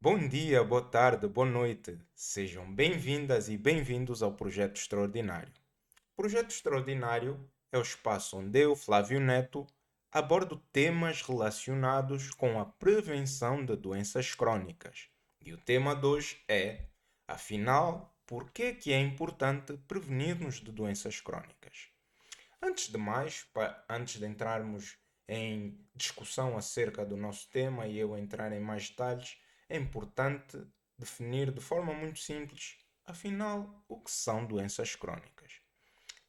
Bom dia, boa tarde, boa noite. Sejam bem-vindas e bem-vindos ao Projeto Extraordinário. O Projeto Extraordinário é o espaço onde eu, Flávio Neto, abordo temas relacionados com a prevenção de doenças crónicas. E o tema de hoje é, afinal, por que é importante prevenirmos de doenças crónicas? Antes de mais, antes de entrarmos em discussão acerca do nosso tema e eu entrar em mais detalhes, é importante definir de forma muito simples, afinal, o que são doenças crónicas.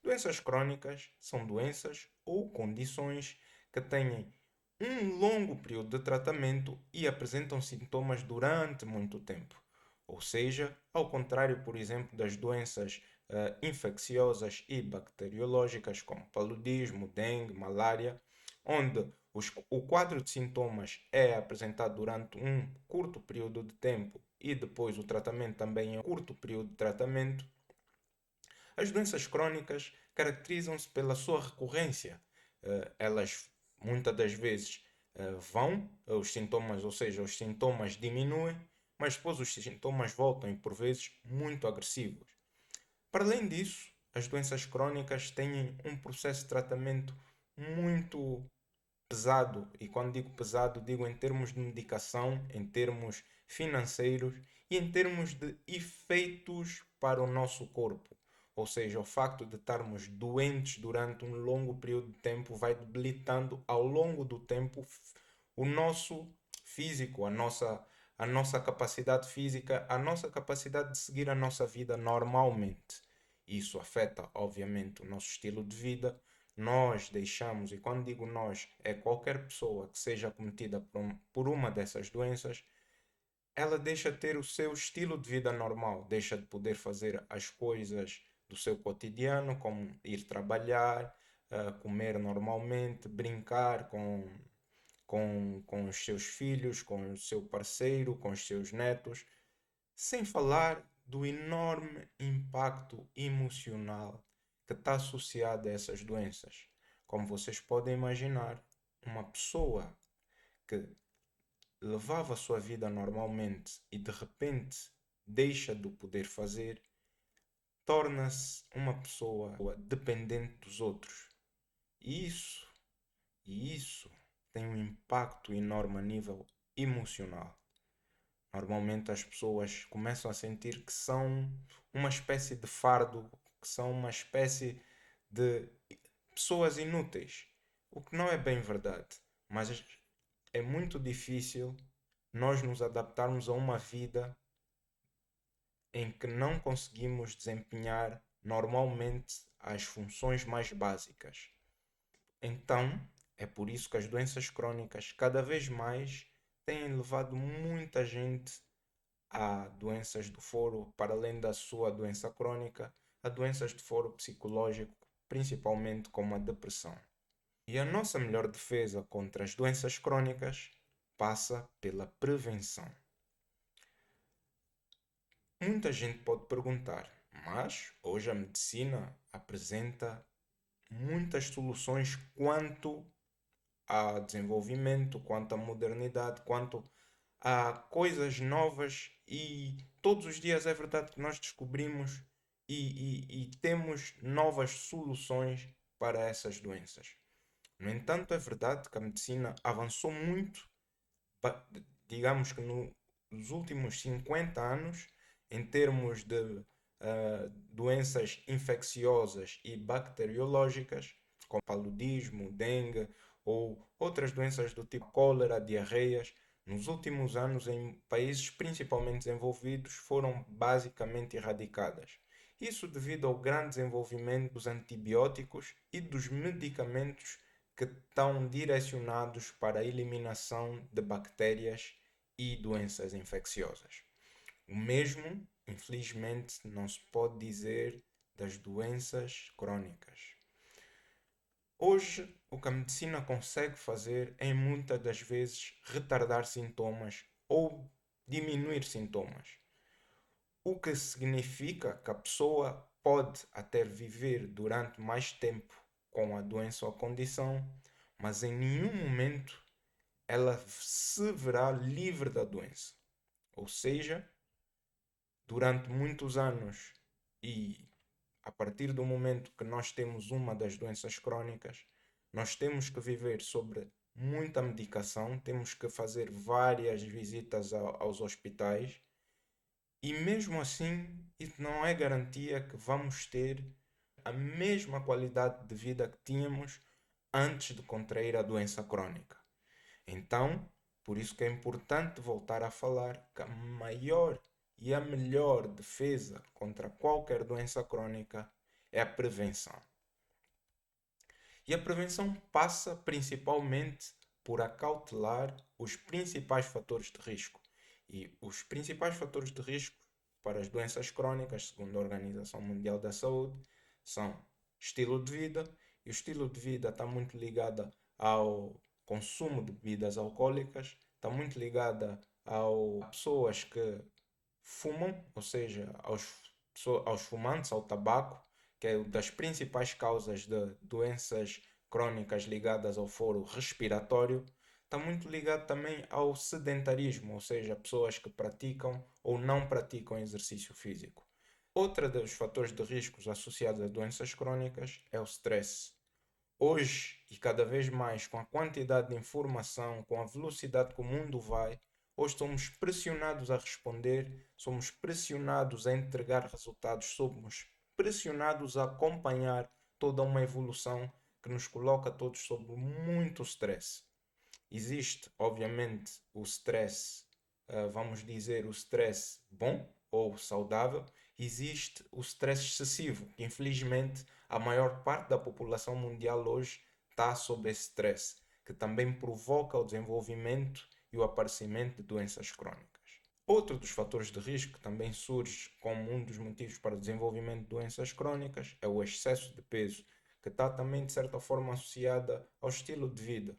Doenças crónicas são doenças ou condições que têm um longo período de tratamento e apresentam sintomas durante muito tempo. Ou seja, ao contrário, por exemplo, das doenças infecciosas e bacteriológicas, como paludismo, dengue, malária, onde o quadro de sintomas é apresentado durante um curto período de tempo e depois o tratamento também é um curto período de tratamento. As doenças crónicas caracterizam-se pela sua recorrência. Elas muitas das vezes os sintomas, ou seja, os sintomas diminuem, mas depois os sintomas voltam e por vezes muito agressivos. Para além disso, as doenças crónicas têm um processo de tratamento muito pesado, e quando digo pesado, digo em termos de medicação, em termos financeiros e em termos de efeitos para o nosso corpo. Ou seja, o facto de estarmos doentes durante um longo período de tempo vai debilitando ao longo do tempo o nosso físico, a nossa capacidade física, a nossa capacidade de seguir a nossa vida normalmente. Isso afeta, obviamente, o nosso estilo de vida. Nós deixamos, e quando digo nós, é qualquer pessoa que seja acometida por uma dessas doenças, ela deixa de ter o seu estilo de vida normal, deixa de poder fazer as coisas do seu cotidiano, como ir trabalhar, comer normalmente, brincar com os seus filhos, com o seu parceiro, com os seus netos, sem falar do enorme impacto emocional que está associado a essas doenças. Como vocês podem imaginar, uma pessoa que levava a sua vida normalmente e de repente deixa de o poder fazer, torna-se uma pessoa dependente dos outros. E isso tem um impacto enorme a nível emocional. Normalmente as pessoas começam a sentir que são uma espécie de fardo, que são uma espécie de pessoas inúteis. O que não é bem verdade. Mas é muito difícil nós nos adaptarmos a uma vida em que não conseguimos desempenhar normalmente as funções mais básicas. Então, é por isso que as doenças crónicas cada vez mais têm levado muita gente a doenças do foro, para além da sua doença crónica, a doenças de foro psicológico, principalmente como a depressão. E a nossa melhor defesa contra as doenças crónicas passa pela prevenção. Muita gente pode perguntar, mas hoje a medicina apresenta muitas soluções quanto a desenvolvimento, quanto à modernidade, quanto a coisas novas e todos os dias é verdade que nós descobrimos e temos novas soluções para essas doenças. No entanto, é verdade que a medicina avançou muito, digamos que nos últimos 50 anos, em termos de doenças infecciosas e bacteriológicas, como paludismo, dengue ou outras doenças do tipo cólera, diarreias, nos últimos anos, em países principalmente desenvolvidos, foram basicamente erradicadas. Isso devido ao grande desenvolvimento dos antibióticos e dos medicamentos que estão direcionados para a eliminação de bactérias e doenças infecciosas. O mesmo, infelizmente, não se pode dizer das doenças crónicas. Hoje, o que a medicina consegue fazer é muitas das vezes retardar sintomas ou diminuir sintomas, o que significa que a pessoa pode até viver durante mais tempo com a doença ou a condição, mas em nenhum momento ela se verá livre da doença. Ou seja, durante muitos anos e a partir do momento que nós temos uma das doenças crónicas, nós temos que viver sobre muita medicação, temos que fazer várias visitas aos hospitais e mesmo assim isso não é garantia que vamos ter a mesma qualidade de vida que tínhamos antes de contrair a doença crónica. Então, por isso que é importante voltar a falar que a maior e a melhor defesa contra qualquer doença crónica é a prevenção. E a prevenção passa principalmente por acautelar os principais fatores de risco. E os principais fatores de risco para as doenças crónicas, segundo a Organização Mundial da Saúde, são estilo de vida, e o estilo de vida está muito ligado ao consumo de bebidas alcoólicas, está muito ligada a pessoas que fumam, ou seja, aos fumantes, ao tabaco, que é uma das principais causas de doenças crónicas ligadas ao foro respiratório. Está muito ligado também ao sedentarismo, ou seja, pessoas que praticam ou não praticam exercício físico. Outro dos fatores de riscos associados a doenças crónicas é o stress. Hoje, e cada vez mais, com a quantidade de informação, com a velocidade que o mundo vai, hoje somos pressionados a responder, somos pressionados a entregar resultados, somos pressionados a acompanhar toda uma evolução que nos coloca todos sob muito stress. Existe, obviamente, o stress, vamos dizer, o stress bom ou saudável. Existe o stress excessivo, que infelizmente a maior parte da população mundial hoje está sob esse stress, que também provoca o desenvolvimento e o aparecimento de doenças crónicas. Outro dos fatores de risco que também surge como um dos motivos para o desenvolvimento de doenças crónicas é o excesso de peso, que está também de certa forma associada ao estilo de vida.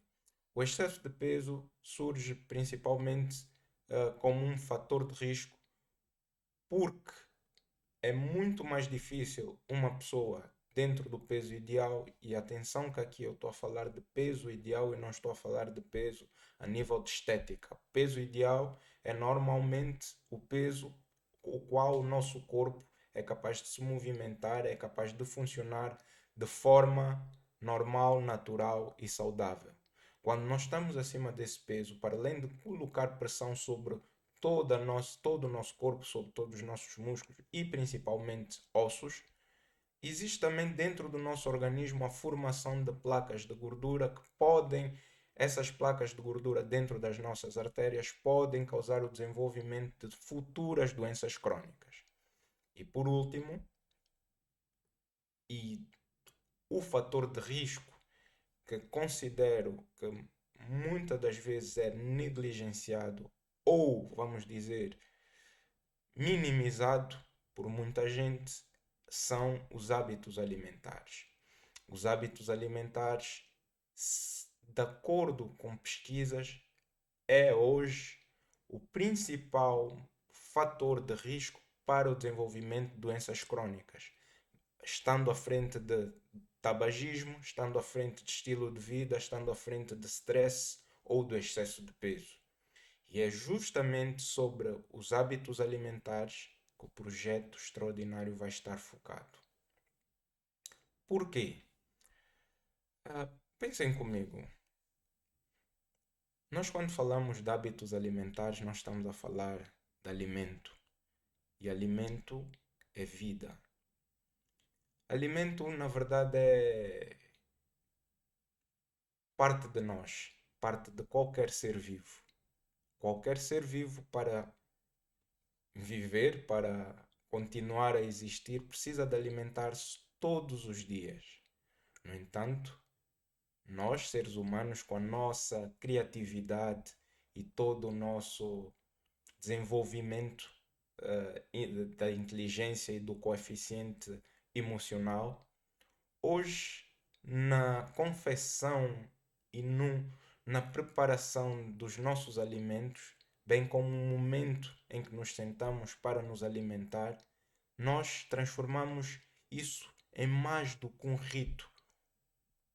O excesso de peso surge principalmente como um fator de risco porque é muito mais difícil uma pessoa dentro do peso ideal, e atenção que aqui eu estou a falar de peso ideal e não estou a falar de peso a nível de estética. Peso ideal é normalmente o peso o qual o nosso corpo é capaz de se movimentar, é capaz de funcionar de forma normal, natural e saudável. Quando nós estamos acima desse peso, para além de colocar pressão sobre todo o nosso corpo, sobre todos os nossos músculos e principalmente ossos, existe também dentro do nosso organismo a formação de placas de gordura que podem, essas placas de gordura dentro das nossas artérias podem causar o desenvolvimento de futuras doenças crónicas. E por último, e o fator de risco que considero que muitas das vezes é negligenciado ou, vamos dizer, minimizado por muita gente são os hábitos alimentares. Os hábitos alimentares, de acordo com pesquisas, é hoje o principal fator de risco para o desenvolvimento de doenças crónicas, estando à frente de tabagismo, estando à frente de estilo de vida, estando à frente de stress ou do excesso de peso. E é justamente sobre os hábitos alimentares que o projeto extraordinário vai estar focado. Por quê? Pensem comigo. Nós, quando falamos de hábitos alimentares, nós estamos a falar de alimento. E alimento é vida. Alimento, na verdade, é parte de nós, parte de qualquer ser vivo. Qualquer ser vivo, para viver, para continuar a existir, precisa de alimentar-se todos os dias. No entanto, nós, seres humanos, com a nossa criatividade e todo o nosso desenvolvimento da inteligência e do coeficiente emocional, hoje, na confecção e na preparação dos nossos alimentos, bem como no momento em que nos sentamos para nos alimentar, nós transformamos isso em mais do que um rito.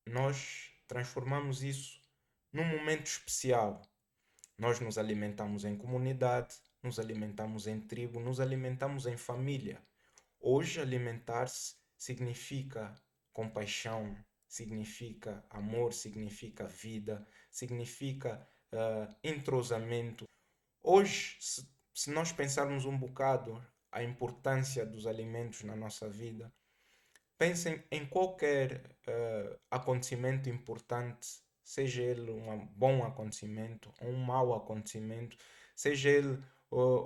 Nós transformamos isso num momento especial. Nós nos alimentamos em comunidade, nos alimentamos em tribo, nos alimentamos em família. Hoje, alimentar-se significa compaixão, significa amor, significa vida, significa entrosamento. Hoje, se nós pensarmos um bocado a importância dos alimentos na nossa vida, pensem em qualquer acontecimento importante, seja ele um bom acontecimento ou um mau acontecimento, seja ele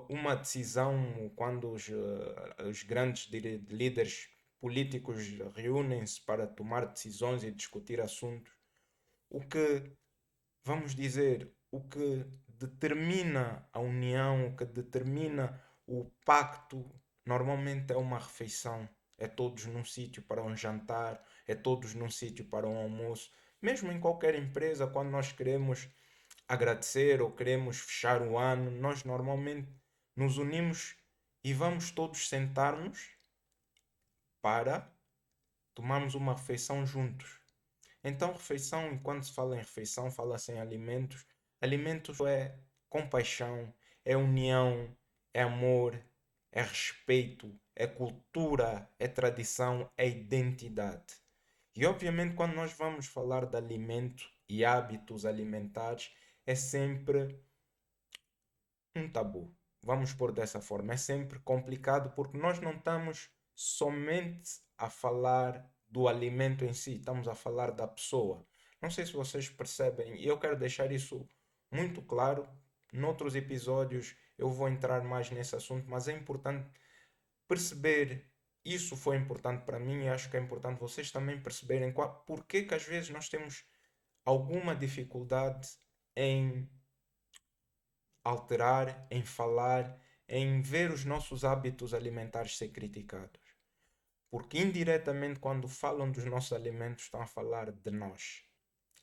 uma decisão quando os grandes líderes políticos reúnem-se para tomar decisões e discutir assuntos. O que, vamos dizer, o que determina a união, o que determina o pacto, normalmente é uma refeição. É todos num sítio para um jantar, é todos num sítio para um almoço. Mesmo em qualquer empresa, quando nós queremos agradecer ou queremos fechar o ano, nós normalmente nos unimos e vamos todos sentar-nos para tomarmos uma refeição juntos. Então, refeição, quando se fala em refeição, fala-se em alimentos. Alimentos é compaixão, é união, é amor, é respeito, é cultura, é tradição, é identidade. E obviamente, quando nós vamos falar de alimento e hábitos alimentares, é sempre um tabu. Vamos pôr dessa forma. É sempre complicado porque nós não estamos somente a falar do alimento em si, estamos a falar da pessoa. Não sei se vocês percebem, e eu quero deixar isso muito claro. Noutros episódios eu vou entrar mais nesse assunto, mas é importante perceber. Isso foi importante para mim e acho que é importante vocês também perceberem porque que às vezes nós temos alguma dificuldade em alterar, em falar, em ver os nossos hábitos alimentares ser criticados. Porque indiretamente, quando falam dos nossos alimentos, estão a falar de nós.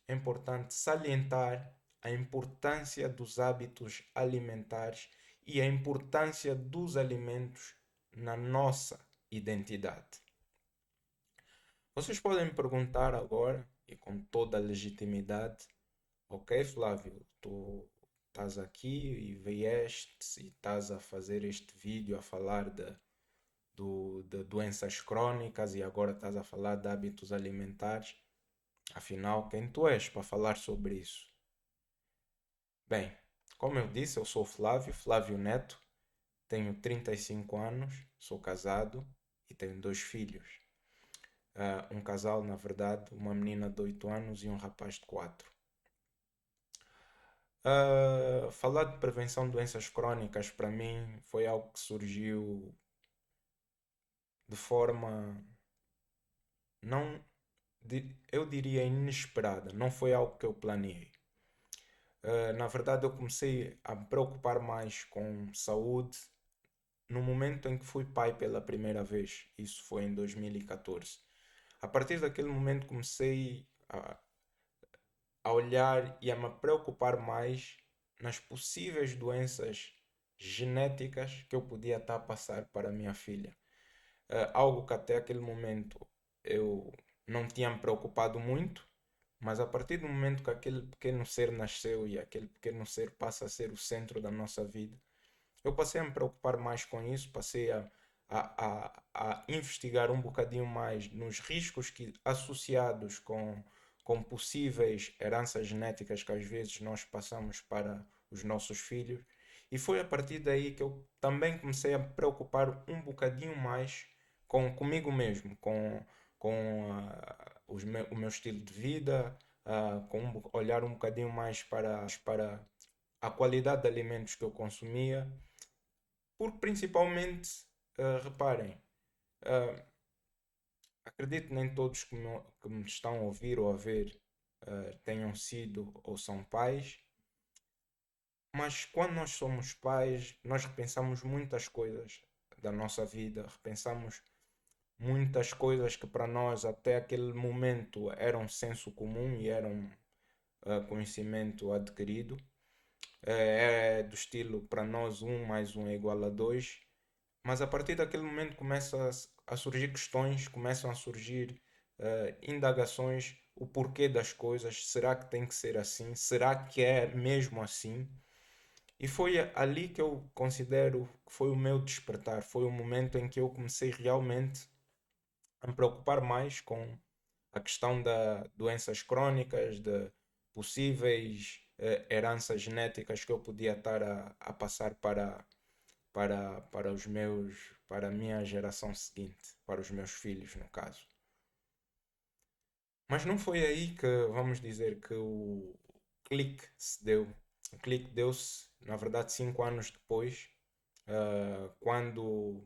É importante salientar a importância dos hábitos alimentares e a importância dos alimentos na nossa identidade. Vocês podem me perguntar agora, e com toda a legitimidade, ok, Flávio, tu estás aqui e vieste e estás a fazer este vídeo a falar de doenças crónicas e agora estás a falar de hábitos alimentares. Afinal, quem tu és para falar sobre isso? Bem, como eu disse, eu sou Flávio, Flávio Neto, tenho 35 anos, sou casado e tenho dois filhos. Um casal, na verdade, uma menina de 8 anos e um rapaz de 4. Falar de prevenção de doenças crónicas para mim foi algo que surgiu de forma não, eu diria inesperada, não foi algo que eu planeei. Na verdade, eu comecei a me preocupar mais com saúde no momento em que fui pai pela primeira vez. Isso foi em 2014. A partir daquele momento comecei a olhar e a me preocupar mais nas possíveis doenças genéticas que eu podia estar a passar para a minha filha. Algo que até aquele momento eu não tinha me preocupado muito, mas a partir do momento que aquele pequeno ser nasceu e aquele pequeno ser passa a ser o centro da nossa vida, eu passei a me preocupar mais com isso, passei a investigar um bocadinho mais nos riscos associados com possíveis heranças genéticas que às vezes nós passamos para os nossos filhos. E foi a partir daí que eu também comecei a me preocupar um bocadinho mais comigo mesmo, o meu estilo de vida, olhar um bocadinho mais para a qualidade de alimentos que eu consumia, porque principalmente, reparem, uh, acredito que nem todos que me estão a ouvir ou a ver tenham sido ou são pais, mas quando nós somos pais, nós repensamos muitas coisas da nossa vida, repensamos muitas coisas que para nós até aquele momento eram senso comum e eram conhecimento adquirido. É do estilo, para nós um mais um é igual a dois, mas a partir daquele momento começam a surgir questões, começam a surgir indagações, o porquê das coisas, será que tem que ser assim? Será que é mesmo assim? E foi ali que eu considero que foi o meu despertar, foi o momento em que eu comecei realmente a me preocupar mais com a questão da doenças crónicas, de possíveis heranças genéticas que eu podia estar a passar para os meus, para a minha geração seguinte, para os meus filhos, no caso. Mas não foi aí que, vamos dizer, que o clique se deu. O clique deu-se, na verdade, 5 anos depois, quando,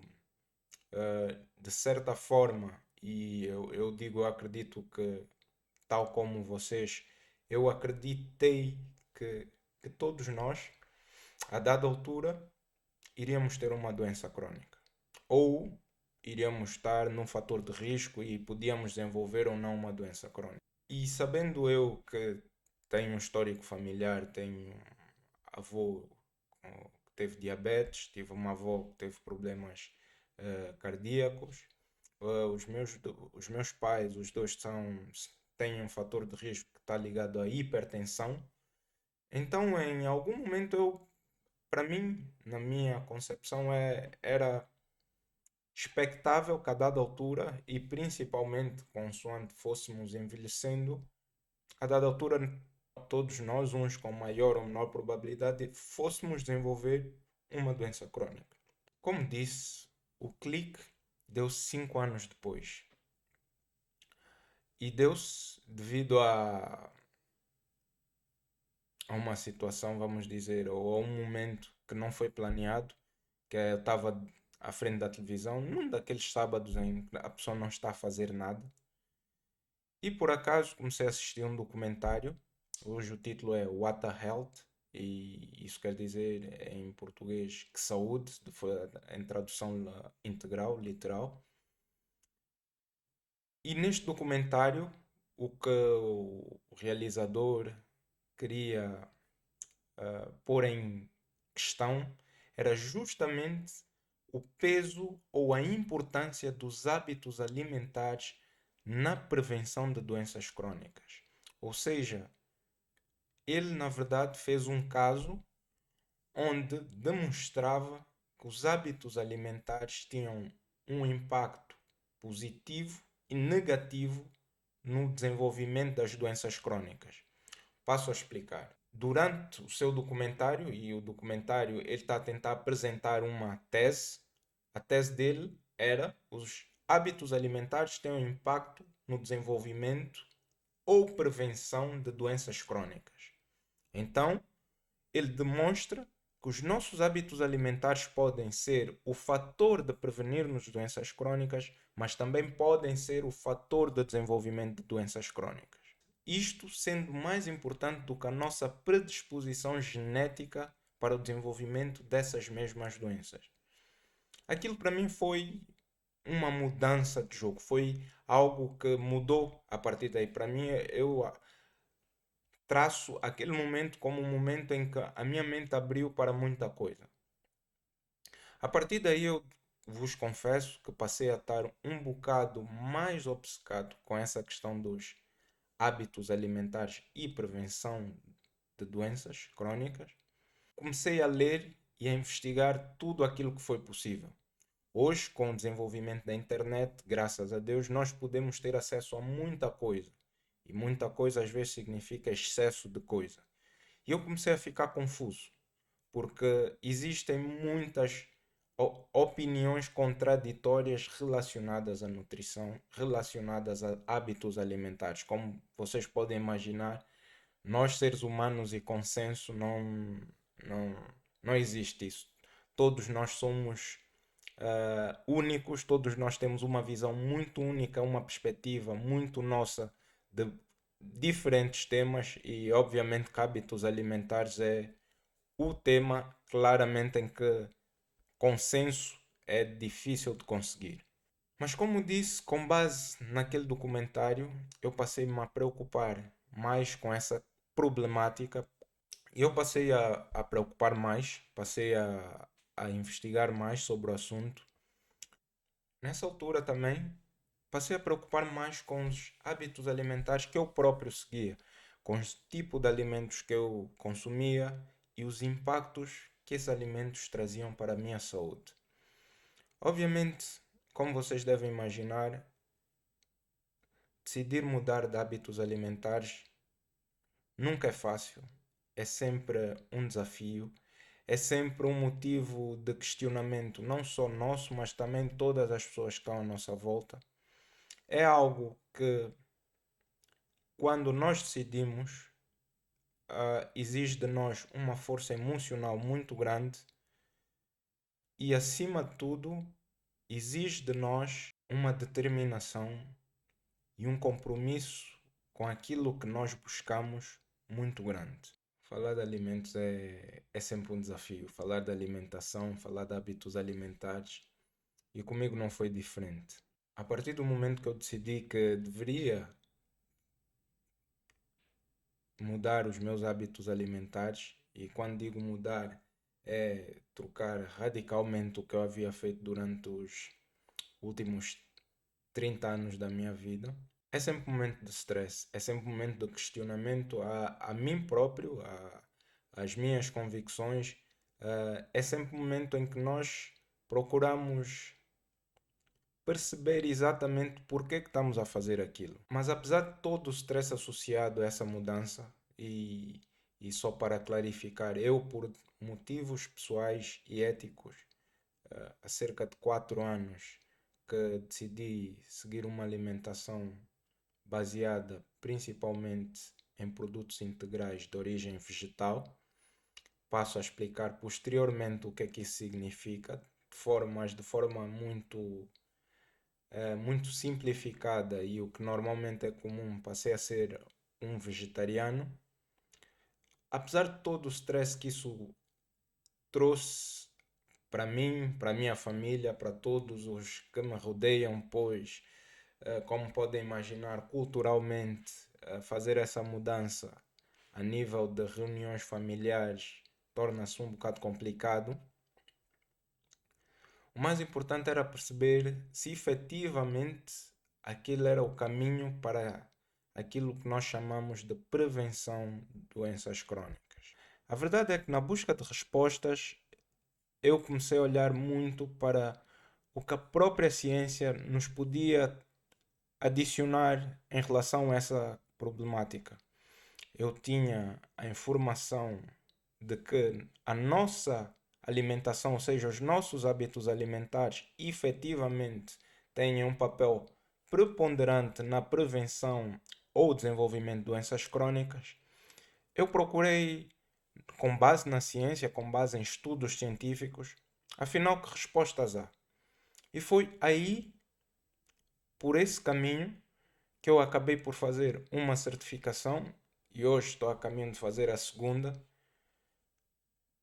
de certa forma, e eu digo, eu acredito que, tal como vocês, eu acreditei que, que todos nós, a dada altura, iríamos ter uma doença crónica. Ou iríamos estar num fator de risco e podíamos desenvolver ou não uma doença crónica. E sabendo eu que tenho um histórico familiar, tenho avô que teve diabetes, tive uma avó que teve problemas cardíacos, os meus pais, os dois têm um fator de risco que está ligado à hipertensão. Então, em algum momento, para mim, na minha concepção, era expectável que a dada altura, e principalmente consoante fôssemos envelhecendo, a dada altura, todos nós, uns com maior ou menor probabilidade, fôssemos desenvolver uma doença crónica. Como disse, o clique deu-se 5 anos depois. E deu-se devido a uma situação, vamos dizer, ou a um momento que não foi planeado, que eu estava à frente da televisão, num daqueles sábados em que a pessoa não está a fazer nada. E por acaso comecei a assistir um documentário. Hoje o título é What the Health, e isso quer dizer em português que saúde, em tradução integral, literal. E neste documentário, o que o realizador queria pôr em questão era justamente o peso ou a importância dos hábitos alimentares na prevenção de doenças crónicas. Ou seja, ele na verdade fez um caso onde demonstrava que os hábitos alimentares tinham um impacto positivo e negativo no desenvolvimento das doenças crónicas. Passo a explicar. Durante o seu documentário, e o documentário ele está a tentar apresentar uma tese, a tese dele era os hábitos alimentares têm um impacto no desenvolvimento ou prevenção de doenças crónicas. Então, ele demonstra que os nossos hábitos alimentares podem ser o fator de prevenir-nos doenças crónicas, mas também podem ser o fator de desenvolvimento de doenças crónicas. Isto sendo mais importante do que a nossa predisposição genética para o desenvolvimento dessas mesmas doenças. Aquilo para mim foi uma mudança de jogo, foi algo que mudou a partir daí. Para mim, eu traço aquele momento como um momento em que a minha mente abriu para muita coisa. A partir daí eu vos confesso que passei a estar um bocado mais obcecado com essa questão dos hábitos alimentares e prevenção de doenças crónicas. Comecei a ler e a investigar tudo aquilo que foi possível. Hoje, com o desenvolvimento da internet, graças a Deus, nós podemos ter acesso a muita coisa. E muita coisa às vezes significa excesso de coisa. E eu comecei a ficar confuso, porque existem muitas opiniões contraditórias relacionadas à nutrição, relacionadas a hábitos alimentares. Como vocês podem imaginar, nós seres humanos e consenso não, não existe isso. Todos nós somos únicos, todos nós temos uma visão muito única, uma perspectiva muito nossa de diferentes temas e obviamente que hábitos alimentares é o tema claramente em que consenso é difícil de conseguir. Mas como disse, com base naquele documentário, eu passei-me a preocupar mais com essa problemática. Eu passei a preocupar mais, passei a investigar mais sobre o assunto. Nessa altura também passei a preocupar mais com os hábitos alimentares que eu próprio seguia, com o tipo de alimentos que eu consumia e os impactos que esses alimentos traziam para a minha saúde. Obviamente, como vocês devem imaginar, decidir mudar de hábitos alimentares nunca é fácil, é sempre um desafio, é sempre um motivo de questionamento, não só nosso, mas também de todas as pessoas que estão à nossa volta. É algo que, quando nós decidimos, exige de nós uma força emocional muito grande e, acima de tudo, exige de nós uma determinação e um compromisso com aquilo que nós buscamos muito grande. Falar de alimentos é sempre um desafio. Falar de alimentação, falar de hábitos alimentares, e comigo não foi diferente. A partir do momento que eu decidi que deveria mudar os meus hábitos alimentares, e quando digo mudar, é trocar radicalmente o que eu havia feito durante os últimos 30 anos da minha vida. É sempre um momento de stress, é sempre um momento de questionamento a mim próprio, às minhas convicções. É sempre um momento em que nós procuramos perceber exatamente porque que estamos a fazer aquilo. Mas apesar de todo o stress associado a essa mudança, e só para clarificar, eu por motivos pessoais e éticos, há cerca de 4 anos que decidi seguir uma alimentação baseada principalmente em produtos integrais de origem vegetal. Passo a explicar posteriormente o que é que isso significa, de forma muito simplificada, e o que normalmente é comum, passei a ser um vegetariano. Apesar de todo o stress que isso trouxe para mim, para a minha família, para todos os que me rodeiam, pois, como podem imaginar, culturalmente, fazer essa mudança a nível de reuniões familiares torna-se um bocado complicado. O mais importante era perceber se efetivamente aquele era o caminho para aquilo que nós chamamos de prevenção de doenças crónicas. A verdade é que, na busca de respostas, eu comecei a olhar muito para o que a própria ciência nos podia adicionar em relação a essa problemática. Eu tinha a informação de que a nossa alimentação, ou seja, os nossos hábitos alimentares, efetivamente têm um papel preponderante na prevenção ou desenvolvimento de doenças crónicas. Eu procurei, com base na ciência, com base em estudos científicos, afinal, que respostas há? E foi aí, por esse caminho, que eu acabei por fazer uma certificação, e hoje estou a caminho de fazer a segunda,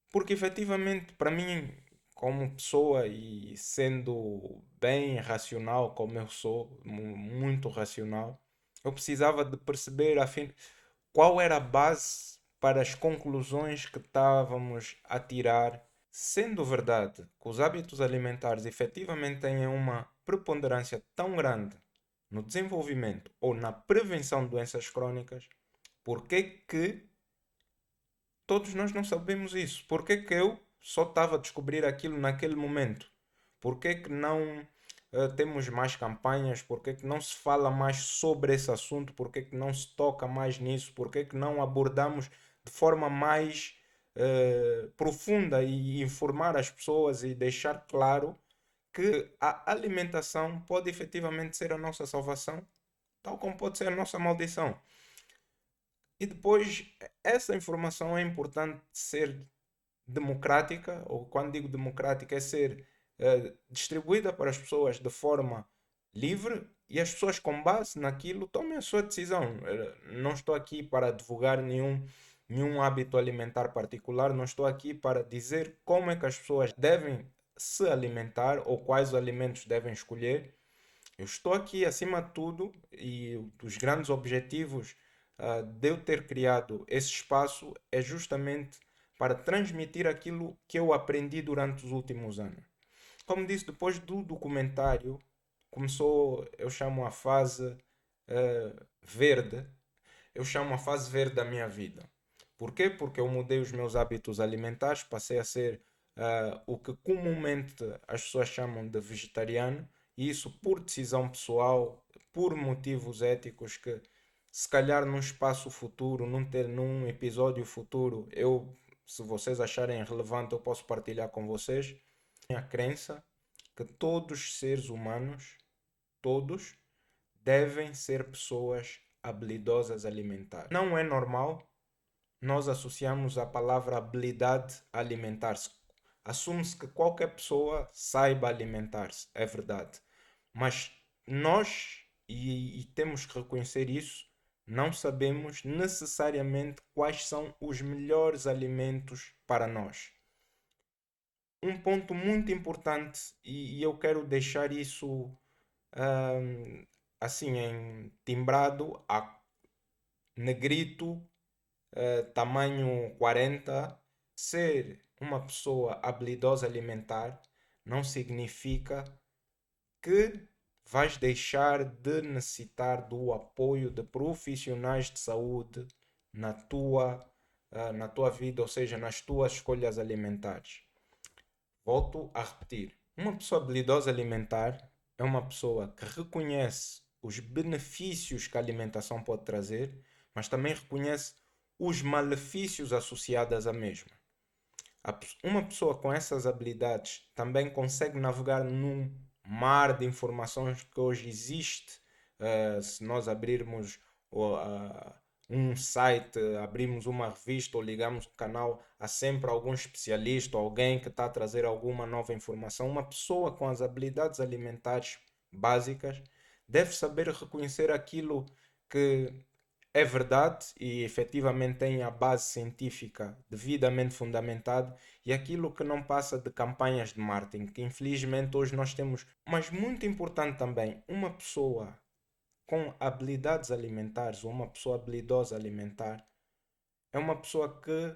porque efetivamente, para mim, como pessoa e sendo bem racional como eu sou, muito racional, eu precisava de perceber qual era a base para as conclusões que estávamos a tirar, sendo verdade que os hábitos alimentares efetivamente têm uma preponderância tão grande no desenvolvimento ou na prevenção de doenças crónicas. Porque que todos nós não sabemos isso? Porque que eu só estava a descobrir aquilo naquele momento? Porque que não temos mais campanhas? Porque que não se fala mais sobre esse assunto? Porque que não se toca mais nisso? Porque que não abordamos de forma mais profunda e informar as pessoas e deixar claro que a alimentação pode efetivamente ser a nossa salvação, tal como pode ser a nossa maldição. E depois, essa informação é importante ser democrática, ou quando digo democrática, é ser distribuída para as pessoas de forma livre, e as pessoas, com base naquilo, tomem a sua decisão. Não estou aqui para divulgar nenhum hábito alimentar particular, não estou aqui para dizer como é que as pessoas devem se alimentar ou quais alimentos devem escolher. Eu estou aqui, acima de tudo, e um dos grandes objetivos de eu ter criado esse espaço é justamente para transmitir aquilo que eu aprendi durante os últimos anos. Como disse, depois do documentário, começou, eu chamo a verde, eu chamo a fase verde da minha vida. Porquê? Porque eu mudei os meus hábitos alimentares, passei a ser o que comumente as pessoas chamam de vegetariano, e isso por decisão pessoal, por motivos éticos que se calhar num espaço futuro, num episódio futuro, se vocês acharem relevante, eu posso partilhar com vocês. A crença que todos os seres humanos, todos, devem ser pessoas habilidosas alimentares. Não é normal nós associamos a palavra habilidade a alimentar-se. Assume-se que qualquer pessoa saiba alimentar-se, é verdade. Mas nós, e temos que reconhecer isso, não sabemos necessariamente quais são os melhores alimentos para nós. Um ponto muito importante, e eu quero deixar isso ahm, assim em timbrado, a negrito, tamanho 40, ser uma pessoa habilidosa alimentar não significa que vais deixar de necessitar do apoio de profissionais de saúde na tua vida, ou seja, nas tuas escolhas alimentares. Volto a repetir: uma pessoa habilidosa alimentar é uma pessoa que reconhece os benefícios que a alimentação pode trazer, mas também reconhece os malefícios associados à mesma. Uma pessoa com essas habilidades também consegue navegar num mar de informações que hoje existe. Se nós abrirmos um site, abrimos uma revista ou ligamos um canal, há sempre algum especialista, alguém que está a trazer alguma nova informação. Uma pessoa com as habilidades alimentares básicas deve saber reconhecer aquilo que é verdade e efetivamente tem a base científica devidamente fundamentada, e aquilo que não passa de campanhas de marketing, que infelizmente hoje nós temos. Mas muito importante também, uma pessoa com habilidades alimentares ou uma pessoa habilidosa alimentar é uma pessoa que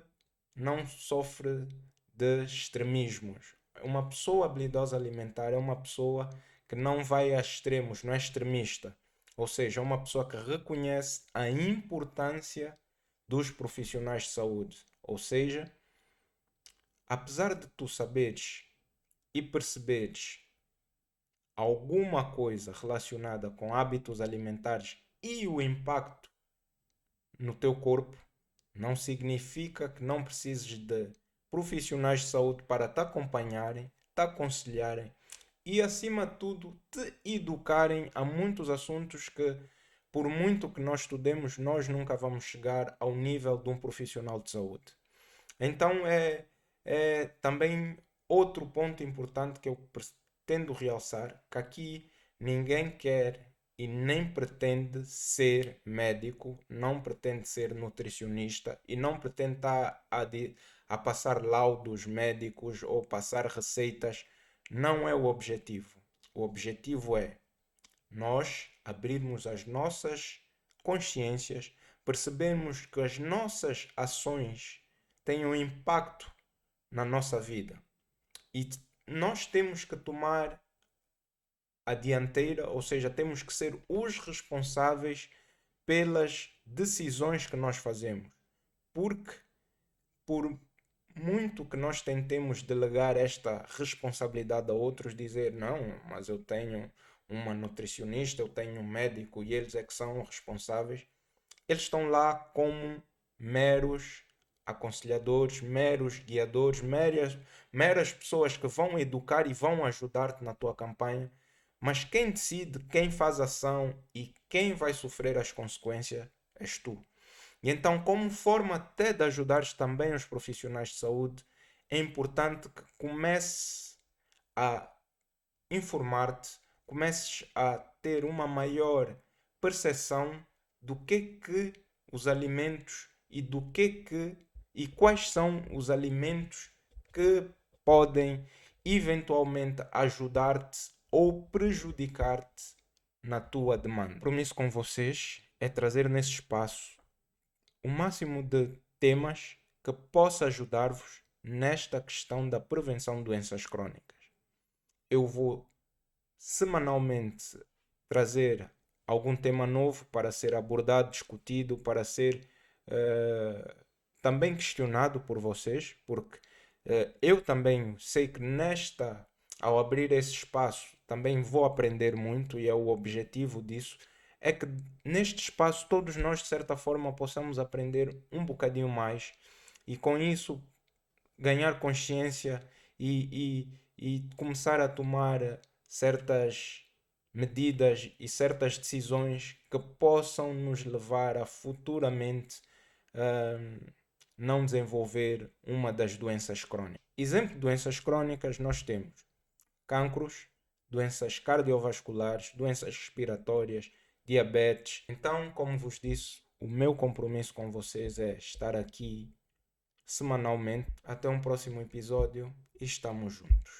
não sofre de extremismos. Uma pessoa habilidosa alimentar é uma pessoa que não vai a extremos, não é extremista. Ou seja, é uma pessoa que reconhece a importância dos profissionais de saúde. Ou seja, apesar de tu saberes e perceberes alguma coisa relacionada com hábitos alimentares e o impacto no teu corpo, não significa que não precises de profissionais de saúde para te acompanharem, te aconselharem e, acima de tudo, te educarem a muitos assuntos que, por muito que nós estudemos, nós nunca vamos chegar ao nível de um profissional de saúde. Então é também outro ponto importante que eu pretendo realçar, que aqui ninguém quer e nem pretende ser médico, não pretende ser nutricionista e não pretende estar a passar laudos médicos ou passar receitas. Não é o objetivo. O objetivo é nós abrirmos as nossas consciências, percebemos que as nossas ações têm um impacto na nossa vida e nós temos que tomar a dianteira, ou seja, temos que ser os responsáveis pelas decisões que nós fazemos, porque por muito que nós tentemos delegar esta responsabilidade a outros, dizer não, mas eu tenho uma nutricionista, eu tenho um médico e eles é que são responsáveis, eles estão lá como meros aconselhadores, meros guiadores, meras pessoas que vão educar e vão ajudar-te na tua campanha, mas quem decide, quem faz ação e quem vai sofrer as consequências és tu. E então, como forma até de ajudares também os profissionais de saúde, é importante que comeces a informar-te, comeces a ter uma maior percepção do que os alimentos e do que e quais são os alimentos que podem eventualmente ajudar-te ou prejudicar-te na tua demanda. O compromisso com vocês é trazer nesse espaço o máximo de temas que possa ajudar-vos nesta questão da prevenção de doenças crónicas. Eu vou semanalmente trazer algum tema novo para ser abordado, discutido, para ser uh, também questionado por vocês, porque eu também sei que ao abrir esse espaço, também vou aprender muito e é o objetivo disso, é que neste espaço todos nós de certa forma possamos aprender um bocadinho mais e com isso ganhar consciência e começar a tomar certas medidas e certas decisões que possam nos levar a futuramente hum, não desenvolver uma das doenças crónicas. Exemplo de doenças crónicas nós temos cancros, doenças cardiovasculares, doenças respiratórias, diabetes. Então, como vos disse, o meu compromisso com vocês é estar aqui semanalmente. Até um próximo episódio e estamos juntos.